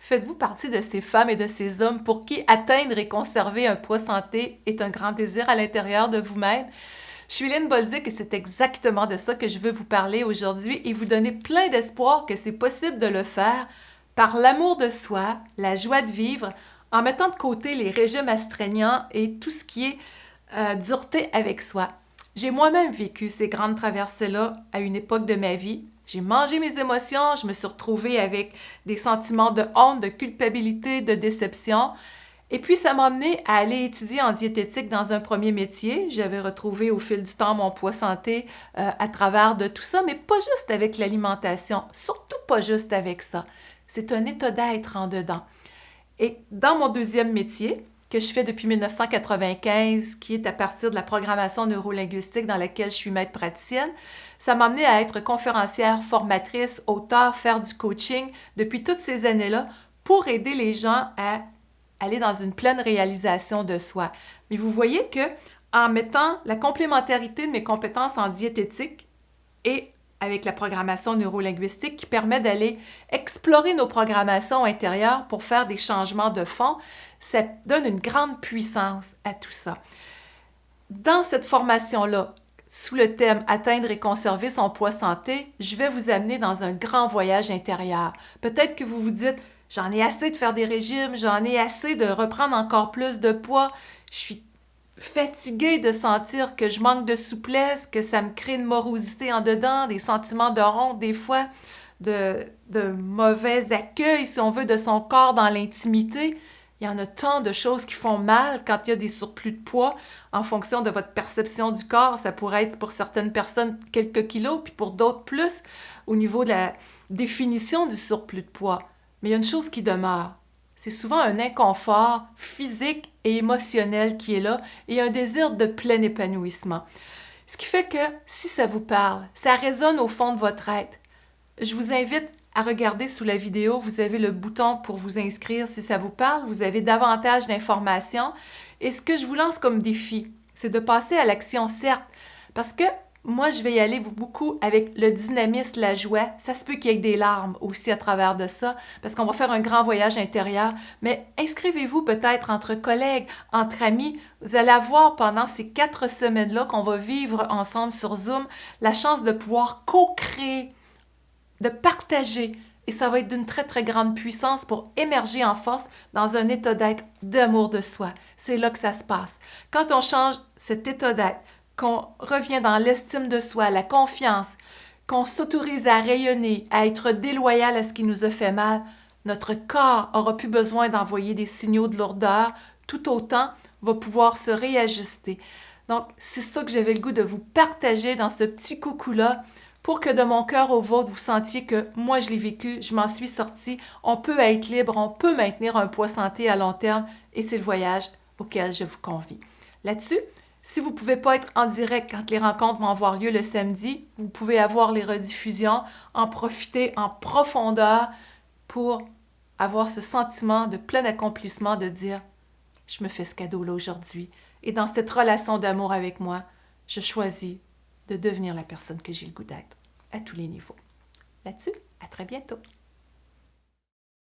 Faites-vous partie de ces femmes et de ces hommes pour qui atteindre et conserver un poids santé est un grand désir à l'intérieur de vous-même? Je suis Lynn Bolduc et c'est exactement de ça que je veux vous parler aujourd'hui et vous donner plein d'espoir que c'est possible de le faire par l'amour de soi, la joie de vivre, en mettant de côté les régimes astreignants et tout ce qui est dureté avec soi. J'ai moi-même vécu ces grandes traversées-là à une époque de ma vie. J'ai mangé mes émotions, je me suis retrouvée avec des sentiments de honte, de culpabilité, de déception. Et puis, ça m'a amené à aller étudier en diététique dans un premier métier. J'avais retrouvé au fil du temps mon poids santé à travers de tout ça, mais pas juste avec l'alimentation, surtout pas juste avec ça. C'est un état d'être en dedans. Et dans mon deuxième métier, que je fais depuis 1995, qui est à partir de la programmation neurolinguistique dans laquelle je suis maître praticienne, ça m'a amené à être conférencière, formatrice, auteure, faire du coaching depuis toutes ces années-là pour aider les gens à aller dans une pleine réalisation de soi. Mais vous voyez que en mettant la complémentarité de mes compétences en diététique et avec la programmation neurolinguistique qui permet d'aller explorer nos programmations intérieures pour faire des changements de fond, ça donne une grande puissance à tout ça. Dans cette formation-là, sous le thème « Atteindre et conserver son poids santé », je vais vous amener dans un grand voyage intérieur. Peut-être que vous vous dites « J'en ai assez de faire des régimes, j'en ai assez de reprendre encore plus de poids, je suis fatiguée de sentir que je manque de souplesse, que ça me crée une morosité en dedans, des sentiments de honte des fois, de mauvais accueil, si on veut, de son corps dans l'intimité. » Il y en a tant de choses qui font mal quand il y a des surplus de poids en fonction de votre perception du corps. Ça pourrait être pour certaines personnes quelques kilos, puis pour d'autres plus au niveau de la définition du surplus de poids. Mais il y a une chose qui demeure. C'est souvent un inconfort physique et émotionnel qui est là et un désir de plein épanouissement. Ce qui fait que si ça vous parle, ça résonne au fond de votre être. Je vous invite à regarder sous la vidéo, vous avez le bouton pour vous inscrire si ça vous parle, vous avez davantage d'informations. Et ce que je vous lance comme défi, c'est de passer à l'action, certes, parce que moi, je vais y aller beaucoup avec le dynamisme, la joie. Ça se peut qu'il y ait des larmes aussi à travers de ça, parce qu'on va faire un grand voyage intérieur. Mais inscrivez-vous peut-être entre collègues, entre amis. Vous allez avoir pendant ces 4 semaines-là qu'on va vivre ensemble sur Zoom, la chance de pouvoir co-créer, de partager. Et ça va être d'une très, très grande puissance pour émerger en force dans un état d'être d'amour de soi. C'est là que ça se passe. Quand on change cet état d'être, qu'on revient dans l'estime de soi, la confiance, qu'on s'autorise à rayonner, à être déloyal à ce qui nous a fait mal, notre corps aura plus besoin d'envoyer des signaux de lourdeur, tout autant va pouvoir se réajuster. Donc, c'est ça que j'avais le goût de vous partager dans ce petit coucou-là, pour que de mon cœur au vôtre, vous sentiez que moi, je l'ai vécu, je m'en suis sortie, on peut être libre, on peut maintenir un poids santé à long terme et c'est le voyage auquel je vous convie. Là-dessus, si vous ne pouvez pas être en direct quand les rencontres vont avoir lieu le samedi, vous pouvez avoir les rediffusions, en profiter en profondeur pour avoir ce sentiment de plein accomplissement de dire « Je me fais ce cadeau-là aujourd'hui » et dans cette relation d'amour avec moi, je choisis de devenir la personne que j'ai le goût d'être, à tous les niveaux. Là-dessus, à très bientôt.